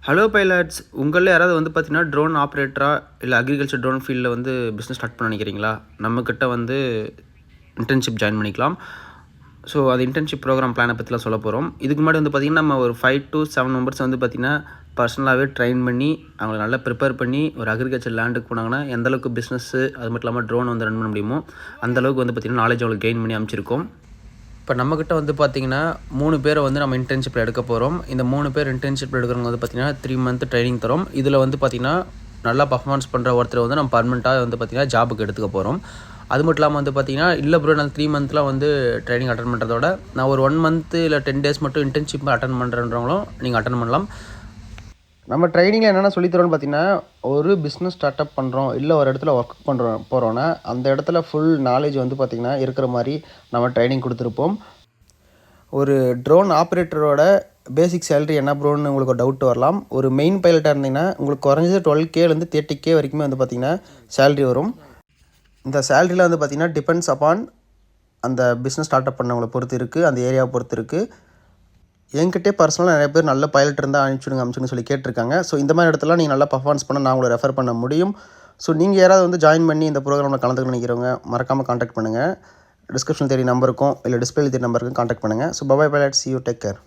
Hello pilots, உங்களில் யாராவது வந்து பார்த்தீங்கன்னா ட்ரோன் ஆப்ரேட்டராக இல்லை அக்ரிகல்ச்சர் ட்ரோன் ஃபீல்டில் வந்து பிஸ்னஸ் ஸ்டார்ட் பண்ண நினைக்கிறீங்களா? நம்மக்கிட்ட வந்து இன்டர்ன்ஷிப் ஜாயின் பண்ணிக்கலாம். ஸோ அது இன்டர்ன்ஷிப் ப்ரோக்ராம் பிளானை பற்றிலாம் சொல்ல போகிறோம். இதுக்கு முன்னாடி வந்து பார்த்திங்கன்னா நம்ம ஒரு 5 to 7 மெம்பர்ஸ் வந்து பார்த்திங்கன்னா பர்சனலாகவே ட்ரெயின் பண்ணி அவங்களை நல்லா ப்ரிப்பேர் பண்ணி ஒரு அக்ரிகல்ச்சர் லேண்டுக்கு போனாங்கன்னா எந்தளவுக்கு பிஸ்னஸ்ஸு அது மட்டும் இல்லாமல் ட்ரோன் வந்து ரன் பண்ண முடியுமோ அந்தளவுக்கு வந்து பார்த்திங்கன்னா நாலேஜ் அவங்களுக்கு கெயின் பண்ணி அமைச்சிருக்கோம். இப்போ நம்மக்கிட்ட வந்து பார்த்திங்கன்னா 3 பேரை வந்து நம்ம இன்டர்ன்ஷிப்பில் எடுக்க போகிறோம். இந்த 3 பேர் இன்டர்ன்ஷிப்பில் எடுக்கிறவங்க வந்து பார்த்திங்கன்னா 3 மந்த் ட்ரைனிங் தரோம். இதில் வந்து பார்த்திங்கன்னா நல்லா பர்ஃபார்மன்ஸ் பண்ணுற ஒருத்தர் வந்து நம்ம பர்மனெண்ட்டாக வந்து பார்த்திங்கன்னா ஜாபுக்கு எடுத்துக்க போகிறோம். அது மட்டும் இல்லாமல் வந்து பார்த்திங்கன்னா இல்லை ப்ரோ நான் 3 மந்த்லாம் வந்து ட்ரைனிங் அட்டன் பண்ணுறதோட நான் ஒரு 1 மந்த்து இல்லை 10 டேஸ் மட்டும் இன்டர்ன்ஷிப் அட்டன் பண்ணுறன்றவங்களும் நீங்கள் அட்டன் பண்ணலாம். நம்ம ட்ரைனிங்கில் என்னென்ன சொல்லித்தரோன்னு பார்த்தீங்கன்னா, ஒரு பிஸ்னஸ் ஸ்டார்ட் அப் பண்ணுறோம், இல்லை ஒரு இடத்துல ஒர்க் போகிறோன்னா அந்த இடத்துல ஃபுல் நாலேஜ் வந்து பார்த்திங்கன்னா இருக்கிற மாதிரி நம்ம ட்ரைனிங் கொடுத்துருப்போம். ஒரு ட்ரோன் ஆப்ரேட்டரோட பேசிக் சேலரி என்ன ப்ரோன்னு உங்களுக்கு ஒரு டவுட் வரலாம். ஒரு மெயின் பைலட்டாக இருந்தீங்கன்னா உங்களுக்கு குறைஞ்சது 12Kலேருந்து 30K வரைக்குமே வந்து பார்த்திங்கன்னா சேலரி வரும். இந்த சேலரியில் வந்து பார்த்திங்கன்னா டிபெண்ட்ஸ் அப்பான் அந்த பிஸ்னஸ் ஸ்டார்ட் அப் பண்ணவங்களை பொறுத்து இருக்குது, அந்த ஏரியாவை பொறுத்து இருக்குது. என்கிட்டே பர்சனலாக நிறைய பேர் நல்ல பைலட் இருந்தால் அனுப்பிச்சுடுங்க சொல்லி கேட்டிருக்காங்க. ஸோ இந்த மாதிரி இடத்துல நீங்கள் நல்லா பர்ஃபார்மன்ஸ் பண்ண நான் உங்களை ரெஃபர் பண்ண முடியும். ஸோ நீங்கள் யாராவது வந்து ஜாயின் பண்ணி இந்த ப்ரோக்ராமில் கலந்துக்க நினைக்கிறவங்க மறக்காமல் காண்டாக்ட் பண்ணுங்கள். டிஸ்கிரிப்ஷன் தேடி நம்பருக்கும் இல்லை டிஸ்பிளே தேடி நம்பருக்கும் காண்டாக்ட் பண்ணுங்கள். So bye pilot, see you, take care.